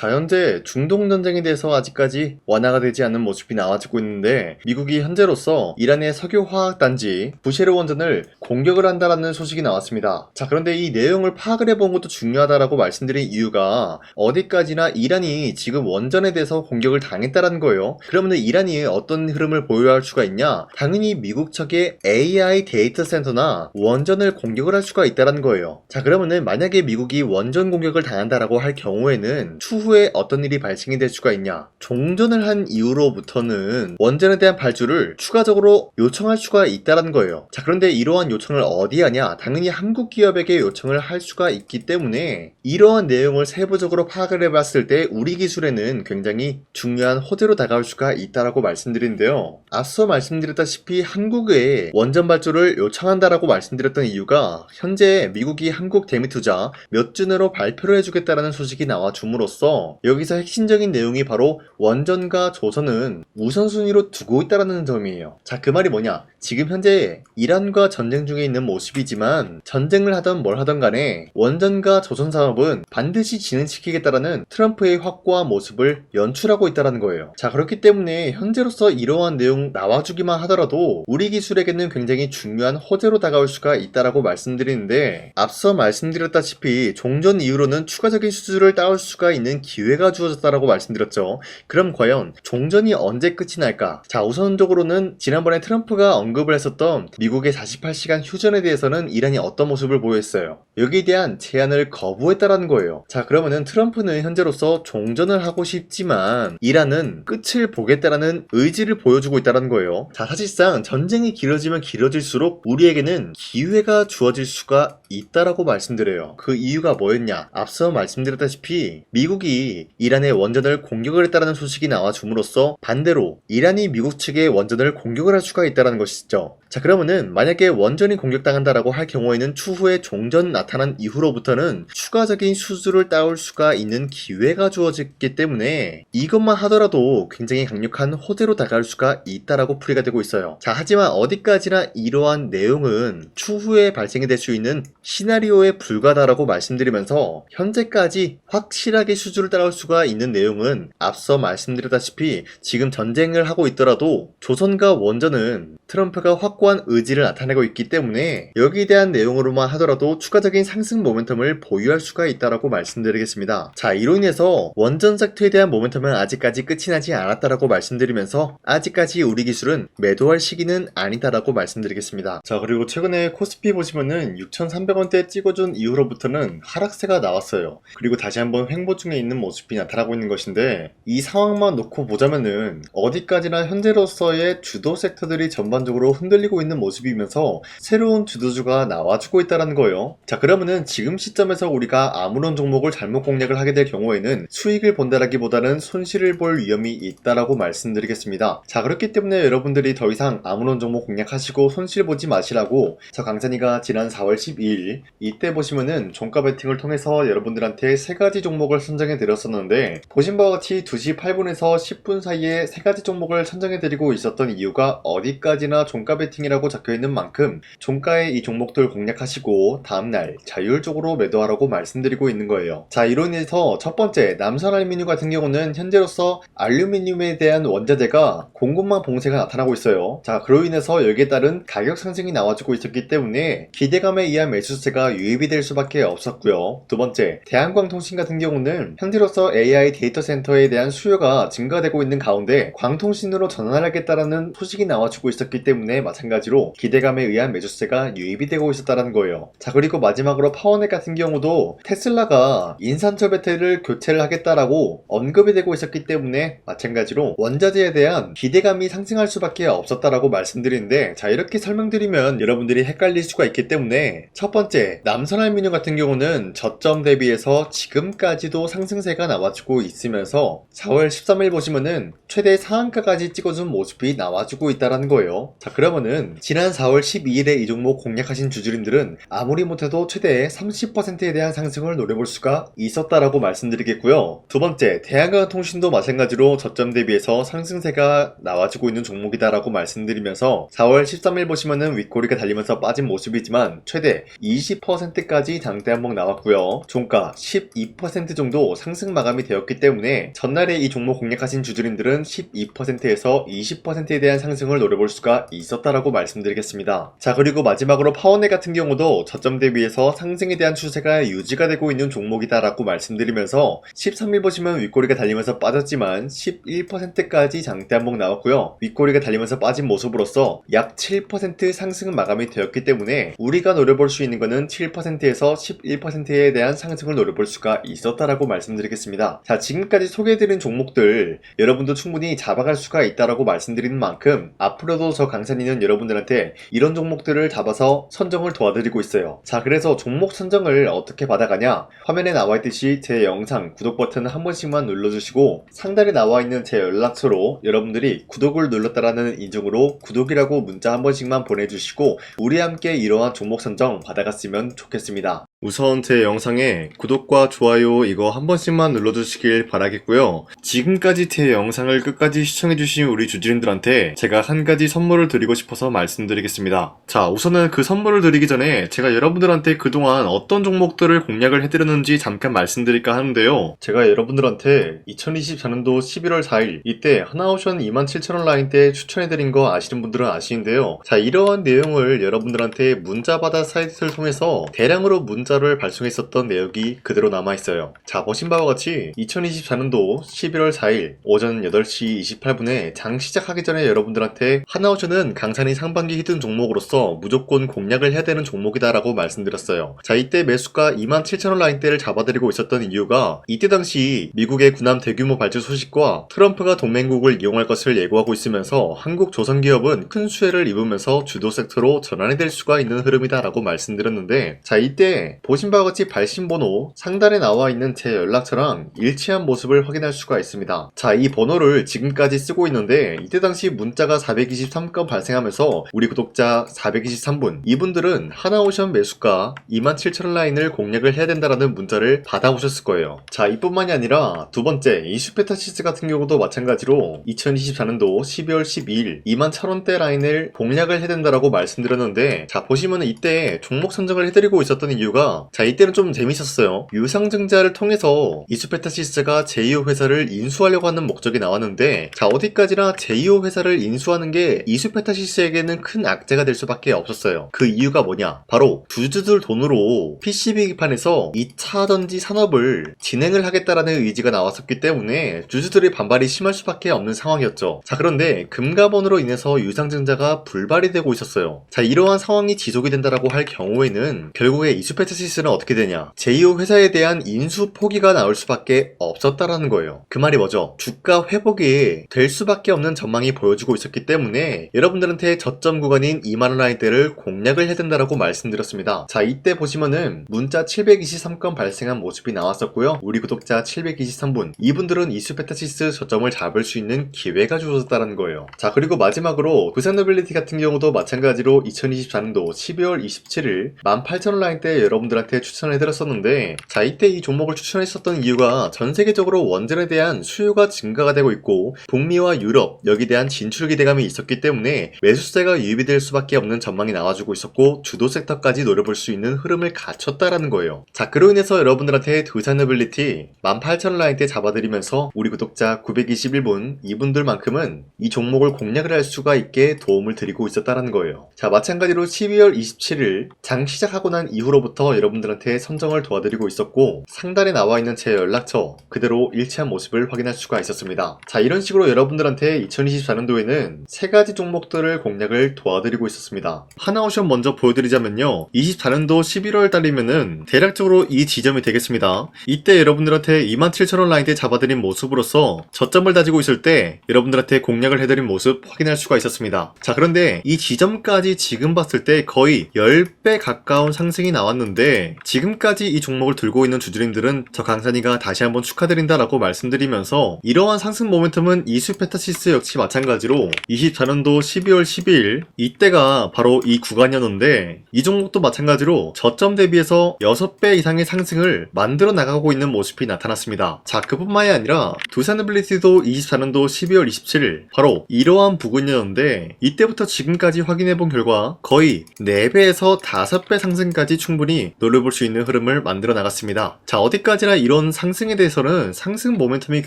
자, 현재 중동전쟁에 대해서 아직까지 완화가 되지 않는 모습이 나와지고 있는데, 미국이 현재로서 이란의 석유화학단지 부셰르 원전을 공격을 한다라는 소식이 나왔습니다. 자, 그런데 이 내용을 파악을 해본 것도 중요하다라고 말씀드린 이유가 어디까지나 이란이 지금 원전에 대해서 공격을 당했다라는 거예요. 그러면 이란이 어떤 흐름을 보여할 수가 있냐? 당연히 미국 측의 AI 데이터 센터나 원전을 공격을 할 수가 있다라는 거예요. 자, 그러면은 만약에 미국이 원전 공격을 당한다라고 할 경우에는 추후에 어떤 일이 발생이 될 수가 있냐? 종전을 한 이후로부터는 원전에 대한 발주를 추가적으로 요청할 수가 있다라는 거예요. 자, 그런데 이러한 요청을 어디 하냐? 당연히 한국 기업에게 요청을 할 수가 있기 때문에 이러한 내용을 세부적으로 파악을 해봤을 때 우리 기술에는 굉장히 중요한 호재로 다가올 수가 있다라고 말씀드리는데요. 앞서 말씀드렸다시피 한국에 원전 발주를 요청한다라고 말씀드렸던 이유가 현재 미국이 한국 대미 투자 몇 주 내로 발표를 해주겠다라는 소식이 나와 줌으로써 여기서 핵심적인 내용이 바로 원전과 조선은 우선순위로 두고 있다라는 점이에요. 자, 그 말이 뭐냐? 지금 현재 이란과 전쟁 중에 있는 모습이지만 전쟁을 하던 뭘 하던 간에 원전과 조선 사업은 반드시 진행시키겠다라는 트럼프의 확고한 모습을 연출하고 있다는 거예요. 자, 그렇기 때문에 현재로서 이러한 내용 나와주기만 하더라도 우리 기술에게는 굉장히 중요한 호재로 다가올 수가 있다라고 말씀드리는데, 앞서 말씀드렸다시피 종전 이후로는 추가적인 수주를 따올 수가 있는 기회가 주어졌다라고 말씀드렸죠. 그럼 과연 종전이 언제 끝이 날까? 자, 우선적으로는 지난번에 트럼프가 언급을 했었던 미국의 48시간 휴전에 대해서는 이란이 어떤 모습을 보였어요? 여기에 대한 제안을 거부했다라는 거예요. 자, 그러면은 트럼프는 현재로서 종전을 하고 싶지만 이란은 끝을 보겠다라는 의지를 보여주고 있다는 거예요. 자, 사실상 전쟁이 길어지면 길어질수록 우리에게는 기회가 주어질 수가 있다라고 말씀드려요. 그 이유가 뭐였냐? 앞서 말씀드렸다시피 미국이 이란의 원전을 공격을 했다는 소식이 나와 줌으로써 반대로 이란이 미국 측의 원전을 공격을 할 수가 있다는 것이죠. 자, 그러면은 만약에 원전이 공격당한다라고 할 경우에는 추후에 종전 나타난 이후로부터는 추가적인 수주를 따올 수가 있는 기회가 주어졌기 때문에 이것만 하더라도 굉장히 강력한 호재로 다가올 수가 있다라고 풀이가 되고 있어요. 자, 하지만 어디까지나 이러한 내용은 추후에 발생이 될 수 있는 시나리오에 불과하다라고 말씀드리면서 현재까지 확실하게 수주를 따라올 수가 있는 내용은 앞서 말씀드렸다시피 지금 전쟁을 하고 있더라도 조선과 원전은 트럼프가 확고한 의지를 나타내고 있기 때문에 여기에 대한 내용으로만 하더라도 추가적인 상승 모멘텀을 보유할 수가 있다라고 말씀드리겠습니다. 자, 이로 인해서 원전 섹터에 대한 모멘텀은 아직까지 끝이 나지 않았다라고 말씀드리면서 아직까지 우리 기술은 매도할 시기는 아니다라고 말씀드리겠습니다. 자, 그리고 최근에 코스피 보시면은 6,300원대 찍어준 이후로부터는 하락세가 나왔어요. 그리고 다시 한번 횡보 중에 있는 모습이 나타나고 있는 것인데, 이 상황만 놓고 보자면은 어디까지나 현재로서의 주도 섹터들이 전반적으로 흔들리고 있는 모습이면서 새로운 주도주가 나와주고 있다는 거예요. 자, 그러면은 지금 시점에서 우리가 아무런 종목을 잘못 공략을 하게 될 경우에는 수익을 본다라기보다는 손실을 볼 위험이 있다라고 말씀드리겠습니다. 자, 그렇기 때문에 여러분들이 더 이상 아무런 종목 공략하시고 손실 보지 마시라고 저 강찬이가 지난 4월 12일 이때 보시면은 종가 베팅을 통해서 여러분들한테 3가지 종목을 선정해 드렸었는데, 보신 바와 같이 2시 8분에서 10분 사이에 3가지 종목을 선정해 드리고 있었던 이유가 어디까지나 종가 베팅이라고 적혀 있는 만큼 종가에 이 종목들 공략하시고 다음날 자율적으로 매도하라고 말씀드리고 있는 거예요. 자, 이로 인해서 첫 번째 남선알루미늄 같은 경우는 현재로서 알루미늄에 대한 원자재가 공급망 봉쇄가 나타나고 있어요. 자, 그로 인해서 여기에 따른 가격 상승이 나와주고 있었기 때문에 기대감에 의한 매수세가 유입이 될 수밖에 없었고요. 두 번째, 대한광통신 같은 경우는 현재로서 AI 데이터 센터에 대한 수요가 증가되고 있는 가운데 광통신으로 전환하겠다라는 소식이 나와주고 있었기 때문에 마찬가지로 기대감에 의한 매수세가 유입이 되고 있었다는 거예요. 자, 그리고 마지막으로 파워넷 같은 경우도 테슬라가 인산철 배터리를 교체를 하겠다라고 언급이 되고 있었기 때문에 마찬가지로 원자재에 대한 기대감이 상승할 수밖에 없었다라고 말씀드리는데, 자, 이렇게 설명드리면 여러분들이 헷갈릴 수가 있기 때문에 첫 번째, 남선알루미늄 같은 경우는 저점 대비해서 지금까지도 상승세가 나와주고 있으면서 4월 13일 보시면은 최대 상한가까지 찍어준 모습이 나와주고 있다는 거예요. 자, 그러면은 보시면은 지난 4월 12일에 이 종목 공략하신 주주님들은 아무리 못해도 최대 30%에 대한 상승을 노려볼 수가 있었다라고 말씀드리겠고요. 두 번째, 대한강통신도 마찬가지로 저점 대비해서 상승세가 나와주고 있는 종목이다라고 말씀드리면서 4월 13일 보시면은 윗꼬리가 달리면서 빠진 모습이지만 최대 20%까지 장대 한번 나왔고요. 종가 12% 정도 상승 마감이 되었기 때문에 전날에 이 종목 공략하신 주주님들은 12%에서 20%에 대한 상승을 노려볼 수가 있었다라고 말씀드리겠습니다. 자, 그리고 마지막으로 파워넷 같은 경우도 저점 대비해서 상승에 대한 추세가 유지가 되고 있는 종목이다라고 말씀드리면서 13일 보시면 윗꼬리가 달리면서 빠졌지만 11%까지 장대 한번 나왔고요. 윗꼬리가 달리면서 빠진 모습으로서 약 7% 상승 마감이 되었기 때문에 우리가 노려볼 수 있는 것은 7%에서 11%에 대한 상승을 노려볼 수가 있었다라고 말씀드리겠습니다. 자, 지금까지 소개해드린 종목들 여러분도 충분히 잡아갈 수가 있다라고 말씀드리는 만큼 앞으로도 저 강사님은 여러분들한테 이런 종목들을 잡아서 선정을 도와드리고 있어요. 자, 그래서 종목 선정을 어떻게 받아가냐, 화면에 나와있듯이 제 영상 구독 버튼 한 번씩만 눌러주시고 상단에 나와있는 제 연락처로 여러분들이 구독을 눌렀다라는 인증으로 구독이라고 문자 한 번씩만 보내주시고 우리 함께 이러한 종목 선정 받아갔으면 좋겠습니다. 우선 제 영상에 구독과 좋아요 이거 한 번씩만 눌러주시길 바라겠고요. 지금까지 제 영상을 끝까지 시청해주신 우리 주주님들한테 제가 한 가지 선물을 드리고 싶어서 말씀드리겠습니다. 자, 우선은 그 선물을 드리기 전에 제가 여러분들한테 그동안 어떤 종목들을 공략을 해드렸는지 잠깐 말씀드릴까 하는데요. 제가 여러분들한테 2024년도 11월 4일 이때 하나오션 27,000원 라인대 추천해드린 거 아시는 분들은 아시는데요. 자, 이러한 내용을 여러분들한테 문자받아 사이트를 통해서 대량으로 문자를 발송했었던 내역이 그대로 남아있어요. 자, 보신 바와 같이 2024년도 11월 4일 오전 8시 28분에 장 시작하기 전에 여러분들한테 하나오션은 강산이 상반기 히든 종목으로서 무조건 공략을 해야 되는 종목이다 라고 말씀드렸어요. 자, 이때 매수가 27,000원 라인대를 잡아드리고 있었던 이유가 이때 당시 미국의 군함 대규모 발주 소식과 트럼프가 동맹국을 이용할 것을 예고하고 있으면서 한국 조선기업은 큰 수혜를 입으면서 주도 섹터로 전환이 될 수가 있는 흐름이다 라고 말씀드렸는데, 자, 이때 보신 바와 같이 발신번호 상단에 나와 있는 제 연락처랑 일치한 모습을 확인할 수가 있습니다. 자, 이 번호를 지금까지 쓰고 있는데 이때 당시 문자가 423건 발생하면서 우리 구독자 423분, 이분들은 하나오션 매수가 27,000원 라인을 공략을 해야 된다라는 문자를 받아오셨을 거예요. 자, 이뿐만이 아니라 두 번째 이슈페타시스 같은 경우도 마찬가지로 2024년도 12월 12일 21,000원대 라인을 공략을 해야 된다라고 말씀드렸는데, 자, 보시면 이때 종목 선정을 해드리고 있었던 이유가, 자, 이때는 좀 재밌었어요. 유상증자를 통해서 이슈페타시스가 제2호 회사를 인수하려고 하는 목적이 나왔는데, 자, 어디까지나 제2호 회사를 인수하는 게 이슈페타시스에게는 큰 악재가 될 수밖에 없었어요. 그 이유가 뭐냐, 바로 주주들 돈으로 PCB기판에서 2차 전지 산업을 진행을 하겠다라는 의지가 나왔었기 때문에 주주들의 반발이 심할 수밖에 없는 상황이었죠. 자, 그런데 금가번으로 인해서 유상증자가 불발이 되고 있었어요. 자, 이러한 상황이 지속이 된다라고 할 경우에는 결국에 이슈페타시스는 어떻게 되냐, 제2호 회사에 대한 인수 포기가 나올 수밖에 없었다라는 거예요. 그 말이 뭐죠? 주가 회복이 될 수밖에 없는 전망이 보여지고 있었기 때문에 여러분들한테 저점 구간인 2만원 라인대를 공략을 해야 된다라고 말씀드렸습니다. 자, 이때 보시면은 문자 723건 발생한 모습이 나왔었고요. 우리 구독자 723분, 이분들은 이슈페타시스 저점을 잡을 수 있는 기회가 주어졌다는 거예요. 자, 그리고 마지막으로 부산노빌리티 같은 경우도 마찬가지로 2024년도 12월 27일 18,000원 라인대 여러분들한테 추천해드렸었는데, 자, 이때 이 종목을 추천했었던 이유가 전 세계적으로 원전에 대한 수요가 증가가 되고 있고 북미와 유럽 여기에 대한 진출 기대감이 있었기 때문에 매수세가 유입이 될 수밖에 없는 전망이 나와주고 있었고 주도 섹터까지 노려볼 수 있는 흐름을 갖췄다라는 거예요. 자, 그로 인해서 여러분들한테 두산노빌리티 18,000원 라인대 잡아드리면서 우리 구독자 921분, 이분들만큼은 이 종목을 공략을 할 수가 있게 도움을 드리고 있었다라는 거예요. 자, 마찬가지로 12월 27일 장 시작하고 난 이후로부터 여러분들한테 선정을 도와드리고 있었고 상단에 나와 있는 제 연락처 그대로 일치한 모습을 확인할 수가 있었습니다. 자, 이런 식으로 여러분들한테 2024년도에는 세 가지 종목들을 공략을 도와드리고 있었습니다. 하나오션 먼저 보여드리자면요, 24년도 11월 달이면은 대략적으로 이 지점이 되겠습니다. 이때 여러분들한테 27,000원 라인대 잡아드린 모습으로서 저점을 다지고 있을 때 여러분들한테 공략을 해드린 모습 확인할 수가 있었습니다. 자, 그런데 이 지점까지 지금 봤을 때 거의 10배 가까운 상승이 나왔는데 있는데 지금까지 이 종목을 들고 있는 주주님들은 저 강산이가 다시 한번 축하드린다라고 말씀드리면서 이러한 상승 모멘텀은 이수페타시스 역시 마찬가지로 24년도 12월 12일 이때가 바로 이 구간이었는데 이 종목도 마찬가지로 저점 대비해서 6배 이상의 상승을 만들어 나가고 있는 모습이 나타났습니다. 자, 그뿐만이 아니라 두산에빌리티도 24년도 12월 27일 바로 이러한 부근이었는데 이때부터 지금까지 확인해본 결과 거의 4배에서 5배 상승까지 충분히 노려볼 수 있는 흐름을 만들어 나갔습니다. 자, 어디까지나 이런 상승에 대해서는 상승 모멘텀이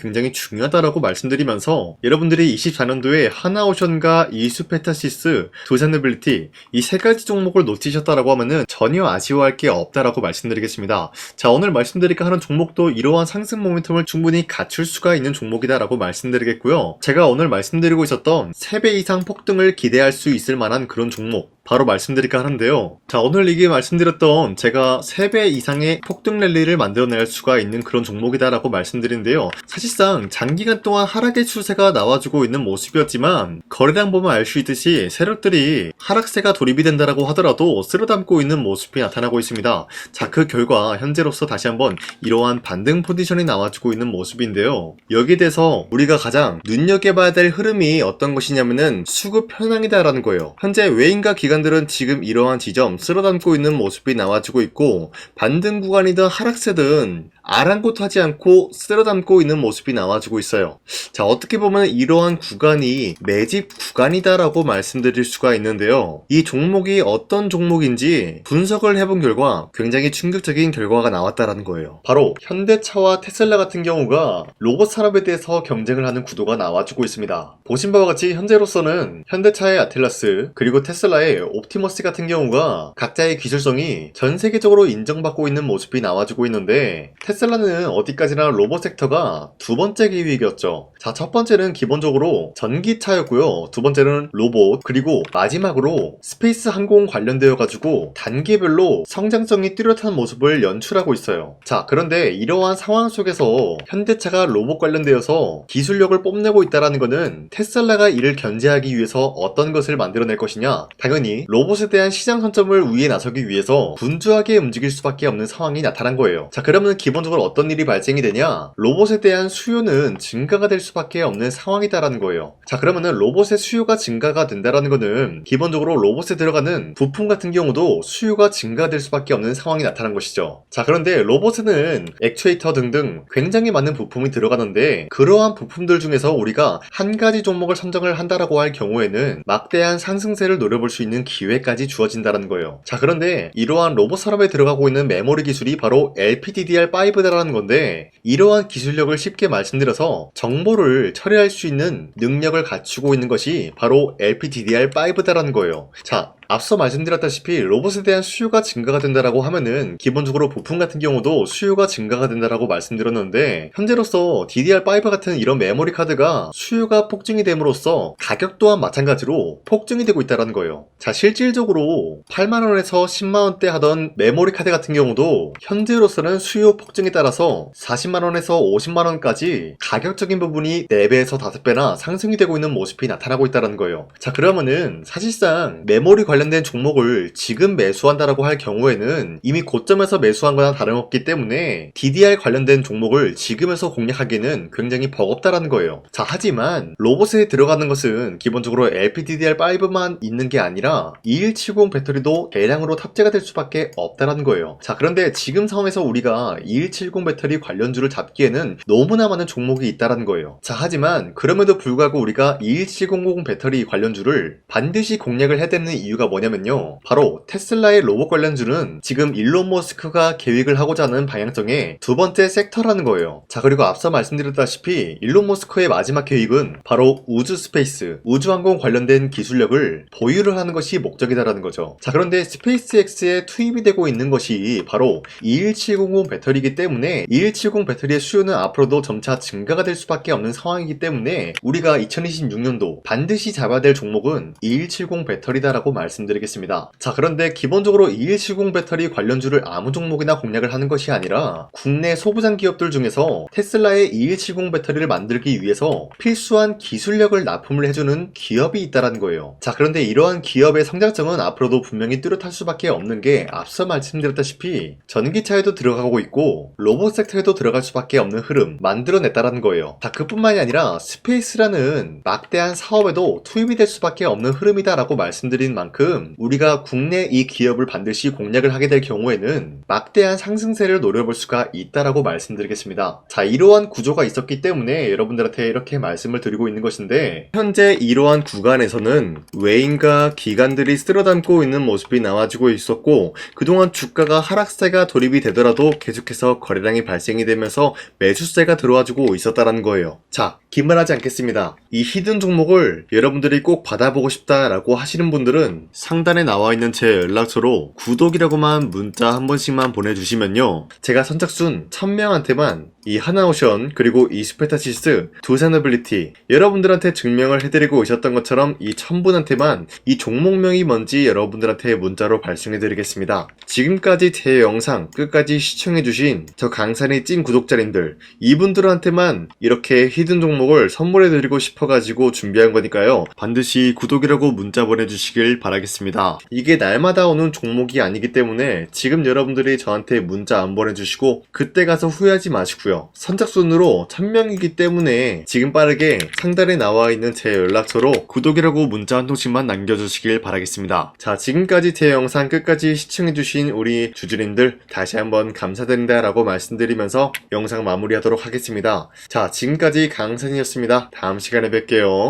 굉장히 중요하다라고 말씀드리면서 여러분들이 24년도에 하나오션과 이수페타시스, 두산에빌리티 이 3가지 종목을 놓치셨다라고 하면은 전혀 아쉬워할 게 없다라고 말씀드리겠습니다. 자, 오늘 말씀드릴까 하는 종목도 이러한 상승 모멘텀을 충분히 갖출 수가 있는 종목이다라고 말씀드리겠고요. 제가 오늘 말씀드리고 있었던 3배 이상 폭등을 기대할 수 있을 만한 그런 종목 바로 말씀드릴까 하는데요. 자, 오늘 이게 말씀드렸던 제가 3배 이상의 폭등 랠리를 만들어낼 수가 있는 그런 종목이다라고 말씀드리는데요. 사실상 장기간 동안 하락의 추세가 나와주고 있는 모습이었지만 거래량 보면 알 수 있듯이 세력들이 하락세가 돌입이 된다라고 하더라도 쓸어담고 있는 모습이 나타나고 있습니다. 자, 그 결과 현재로서 다시 한번 이러한 반등 포지션이 나와주고 있는 모습인데요. 여기에 대해서 우리가 가장 눈여겨봐야 될 흐름이 어떤 것이냐면은 수급 현황이다라는 거예요. 현재 외인과 기관들은 지금 이러한 지점 쓸어담고 있는 모습이 나와주고 있고 반등 구간이든 하락세든 아랑곳하지 않고 쓸어담고 있는 모습이 나와주고 있어요. 자, 어떻게 보면 이러한 구간이 매집 구간이다라고 말씀드릴 수가 있는데요. 이 종목이 어떤 종목인지 분석을 해본 결과 굉장히 충격적인 결과가 나왔다라는 거예요. 바로 현대차와 테슬라 같은 경우가 로봇 산업에 대해서 경쟁을 하는 구도가 나와주고 있습니다. 보신 바와 같이 현재로서는 현대차의 아틀라스 그리고 테슬라의 옵티머스 같은 경우가 각자의 기술성이 전 세계적으로 인정받고 있는 모습이 나와주고 있는데 테슬라는 어디까지나 로봇 섹터가 두 번째 기획이었죠. 자, 첫 번째는 기본적으로 전기차였고요. 두 번째는 로봇, 그리고 마지막으로 스페이스 항공 관련되어 가지고 단계별로 성장성이 뚜렷한 모습을 연출하고 있어요. 자, 그런데 이러한 상황 속에서 현대차가 로봇 관련되어서 기술력을 뽐내고 있다는 것은 테슬라가 이를 견제하기 위해서 어떤 것을 만들어낼 것이냐? 당연히 로봇에 대한 시장 선점을 위해 나서기 위해서 분주하게 움직일 수밖에 없는 상황이 나타난 거예요. 자, 그러면 기본적으로 어떤 일이 발생이 되냐? 로봇에 대한 수요는 증가가 될 수밖에 없는 상황이다라는 거예요. 자, 그러면은 로봇의 수요가 증가가 된다라는 거는 기본적으로 로봇에 들어가는 부품 같은 경우도 수요가 증가될 수밖에 없는 상황이 나타난 것이죠. 자, 그런데 로봇에는 액추에이터 등등 굉장히 많은 부품이 들어가는데 그러한 부품들 중에서 우리가 한 가지 종목을 선정을 한다라고 할 경우에는 막대한 상승세를 노려볼 수 있는 기회까지 주어진다는 거예요. 자, 그런데 이러한 로봇 산업에 들어가고 있는 메모리 기술이 바로 LPDDR5다라는 건데 이러한 기술력을 쉽게 말씀드려서 정보를 처리할 수 있는 능력을 갖추고 있는 것이 바로 LPDDR5다라는 거예요. 자, 앞서 말씀드렸다시피 로봇에 대한 수요가 증가가 된다라고 하면은 기본적으로 부품 같은 경우도 수요가 증가가 된다라고 말씀드렸는데 현재로서 DDR5 같은 이런 메모리 카드가 수요가 폭증이 됨으로써 가격 또한 마찬가지로 폭증이 되고 있다는 거예요. 자, 실질적으로 8만원에서 10만원대 하던 메모리 카드 같은 경우도 현재로서는 수요 폭증에 따라서 40만원에서 50만원까지 가격적인 부분이 4배에서 5배나 상승이 되고 있는 모습이 나타나고 있다는 거예요. 자, 그러면은 사실상 메모리 관련된 종목을 지금 매수한다라고 할 경우에는 이미 고점에서 매수한 거나 다름없기 때문에 DDR 관련된 종목을 지금에서 공략하기는 굉장히 버겁다라는 거예요. 자, 하지만 로봇에 들어가는 것은 기본적으로 LPDDR5만 있는 게 아니라 2170 배터리도 대량으로 탑재가 될 수밖에 없다라는 거예요. 자, 그런데 지금 상황에서 우리가 2170 배터리 관련주를 잡기에는 너무나 많은 종목이 있다라는 거예요. 자, 하지만 그럼에도 불구하고 우리가 21700 배터리 관련주를 반드시 공략을 해야 되는 이유가 뭐냐면요, 바로 테슬라의 로봇 관련주는 지금 일론 머스크가 계획을 하고자 하는 방향성의 두 번째 섹터라는 거예요. 자, 그리고 앞서 말씀드렸다시피 일론 머스크의 마지막 계획은 바로 우주 스페이스, 우주항공 관련된 기술력을 보유를 하는 것이 목적이다라는 거죠. 자, 그런데 스페이스X에 투입이 되고 있는 것이 바로 21700 배터리이기 때문에 21700 배터리의 수요는 앞으로도 점차 증가가 될 수밖에 없는 상황이기 때문에 우리가 2026년도 반드시 잡아야 될 종목은 2170 배터리다라고 말씀드립니다. 말씀드리겠습니다. 자, 그런데 기본적으로 2170 배터리 관련주를 아무 종목이나 공략을 하는 것이 아니라 국내 소부장 기업들 중에서 테슬라의 2170 배터리를 만들기 위해서 필수한 기술력을 납품을 해주는 기업이 있다는 거예요. 자, 그런데 이러한 기업의 성장성은 앞으로도 분명히 뚜렷할 수밖에 없는 게 앞서 말씀드렸다시피 전기차에도 들어가고 있고 로봇 섹터에도 들어갈 수밖에 없는 흐름 만들어냈다는 거예요. 자, 그뿐만이 아니라 스페이스라는 막대한 사업에도 투입이 될 수밖에 없는 흐름이다라고 말씀드린 만큼 우리가 국내 이 기업을 반드시 공략을 하게 될 경우에는 막대한 상승세를 노려볼 수가 있다라고 말씀드리겠습니다. 자, 이러한 구조가 있었기 때문에 여러분들한테 이렇게 말씀을 드리고 있는 것인데, 현재 이러한 구간에서는 외인과 기관들이 쓸어담고 있는 모습이 나와지고 있었고, 그동안 주가가 하락세가 돌입이 되더라도 계속해서 거래량이 발생이 되면서 매수세가 들어와주고 있었다는 거예요. 자, 기만하지 않겠습니다. 이 히든 종목을 여러분들이 꼭 받아보고 싶다라고 하시는 분들은 상단에 나와 있는 제 연락처로 구독이라고만 문자 한 번씩만 보내주시면요, 제가 선착순 1000명한테만 이 하나오션 그리고 이 스페타시스 두산어빌리티 여러분들한테 증명을 해드리고 있었던 것처럼 이 1000분한테만 이 종목명이 뭔지 여러분들한테 문자로 발송해드리겠습니다. 지금까지 제 영상 끝까지 시청해주신 저 강산의 찐 구독자님들, 이분들한테만 이렇게 히든 종목을 선물해드리고 싶어가지고 준비한 거니까요, 반드시 구독이라고 문자 보내주시길 바라겠습니다. 이게 날마다 오는 종목이 아니기 때문에 지금 여러분들이 저한테 문자 안 보내주시고 그때 가서 후회하지 마시고요, 선착순으로 1000명이기 때문에 지금 빠르게 상단에 나와 있는 제 연락처로 구독이라고 문자 한 통씩만 남겨주시길 바라겠습니다. 자, 지금까지 제 영상 끝까지 시청해주신 우리 주주님들 다시 한번 감사드린다 라고 말씀드리면서 영상 마무리하도록 하겠습니다. 자, 지금까지 강산이었습니다. 다음 시간에 뵐게요.